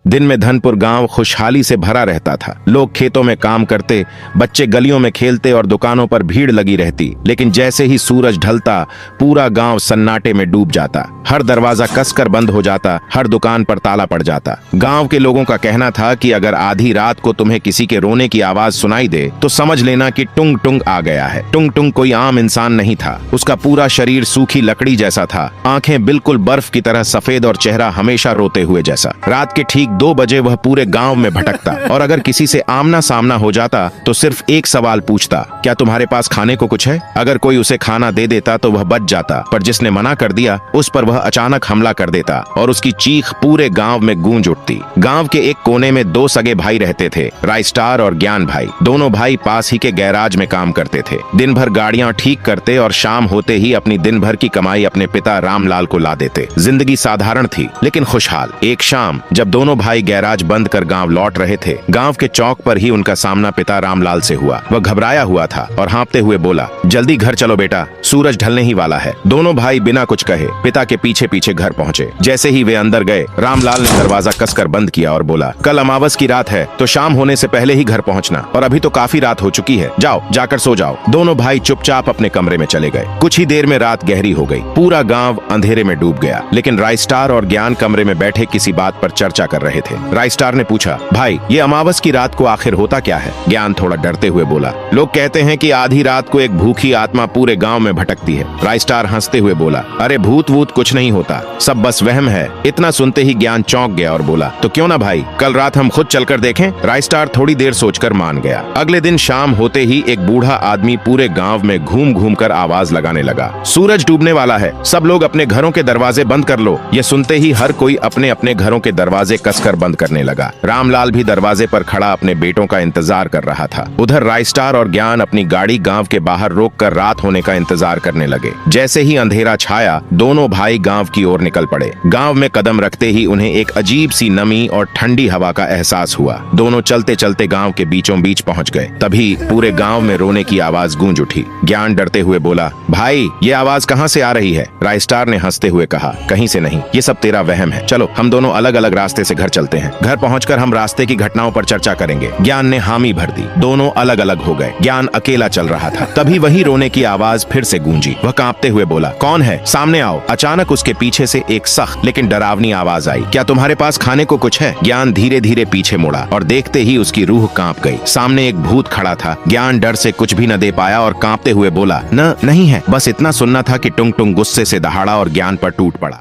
दिन में धनपुर गांव खुशहाली से भरा रहता था। लोग खेतों में काम करते, बच्चे गलियों में खेलते और दुकानों पर भीड़ लगी रहती। लेकिन जैसे ही सूरज ढलता पूरा गांव सन्नाटे में डूब जाता। हर दरवाजा कसकर बंद हो जाता, हर दुकान पर ताला पड़ जाता। गांव के लोगों का कहना था कि अगर आधी रात को तुम्हें किसी के रोने की आवाज सुनाई दे तो समझ लेना कि टुंग टुंग आ गया है। टुंग टुंग कोई आम इंसान नहीं था। उसका पूरा शरीर सूखी लकड़ी जैसा था, आंखें बिल्कुल बर्फ की तरह सफेद और चेहरा हमेशा रोते हुए जैसा। रात के ठीक 2 बजे वह पूरे गांव में भटकता और अगर किसी से आमना सामना हो जाता तो सिर्फ एक सवाल पूछता, क्या तुम्हारे पास खाने को कुछ है? अगर कोई उसे खाना दे देता तो वह बच जाता, पर जिसने मना कर दिया उस पर वह अचानक हमला कर देता और उसकी चीख पूरे गांव में गूंज उठती। गांव के एक कोने में 2 सगे भाई रहते थे, राइस्टार और ज्ञान भाई। दोनों भाई पास ही के गैराज में काम करते थे। दिन भर गाड़ियां ठीक करते और शाम होते ही अपनी दिन भर की कमाई अपने पिता रामलाल को ला देते। जिंदगी साधारण थी लेकिन खुशहाल। एक शाम जब दोनों भाई गैराज बंद कर गांव लौट रहे थे, गांव के चौक पर ही उनका सामना पिता रामलाल से हुआ। वह घबराया हुआ था और हाँफते हुए बोला, जल्दी घर चलो बेटा, सूरज ढलने ही वाला है। दोनों भाई बिना कुछ कहे पिता के पीछे पीछे घर पहुंचे। जैसे ही वे अंदर गए, रामलाल ने दरवाजा कसकर बंद किया और बोला, कल अमावस की रात है तो शाम होने से पहले ही घर पहुंचना, और अभी तो काफी रात हो चुकी है, जाओ जाकर सो जाओ। दोनों भाई चुपचाप अपने कमरे में चले गए। कुछ ही देर में रात गहरी हो गई। पूरा गांव अंधेरे में डूब गया, लेकिन राइस्टार और ज्ञान कमरे में बैठे किसी बात पर चर्चा कर रहे थे। राइस्टार ने पूछा, भाई ये अमावस की रात को आखिर होता क्या है? ज्ञान थोड़ा डरते हुए बोला, लोग कहते हैं कि आधी रात को एक भूखी आत्मा पूरे गांव में भटकती है। राइस्टार हंसते हुए बोला, अरे भूत वूत कुछ नहीं होता, सब बस वहम है। इतना सुनते ही ज्ञान चौंक गया और बोला, तो क्यों ना भाई, कल रात हम खुद चलकर देखें? राइस्टार थोड़ी देर सोचकर मान गया। अगले दिन शाम होते ही एक बूढ़ा आदमी पूरे गांव में घूम घूम कर आवाज लगाने लगा, सूरज डूबने वाला है, सब लोग अपने घरों के दरवाजे बंद कर लो। ये सुनते ही हर कोई अपने अपने घरों के दरवाजे कसकर बंद करने लगा। रामलाल भी दरवाजे पर खड़ा अपने बेटों का इंतजार कर रहा था। उधर राइस्टार और ज्ञान अपनी गाड़ी गांव के बाहर रोककर रात होने का इंतजार करने लगे। जैसे ही अंधेरा छाया, दोनों भाई गांव की ओर निकल पड़े। गांव में कदम रखते ही उन्हें एक अजीब सी नमी और ठंडी हवा का एहसास हुआ। दोनों चलते चलते गांव के बीचों बीच पहुंच गए। तभी पूरे गांव में रोने की आवाज गूंज उठी। ज्ञान डरते हुए बोला, भाई ये आवाज कहां से आ रही है? राइस्टार ने हंसते हुए कहा, कहीं से नहीं, ये सब तेरा वहम है। चलो हम दोनों अलग अलग रास्ते से घर चलते हैं। घर पहुंचकर हम रास्ते की घटनाओं पर चर्चा करेंगे। ज्ञान ने हामी भर दी। दोनों अलग अलग हो गए। ज्ञान अकेला चल रहा था। तभी वही रोने की आवाज फिर से गूंजी। वह कांपते हुए बोला, कौन है? सामने आओ। अचानक उसके पीछे से एक सख्त लेकिन डरावनी आवाज आई, क्या तुम्हारे पास खाने को कुछ है? ज्ञान धीरे धीरे पीछे मुड़ा और देखते ही उसकी रूह कांप गई। सामने एक भूत खड़ा था। ज्ञान डर से कुछ भी न दे पाया और कांपते हुए बोला, नहीं है। बस इतना सुनना था कि टुंग टुंग गुस्से से दहाड़ा और ज्ञान पर टूट पड़ा।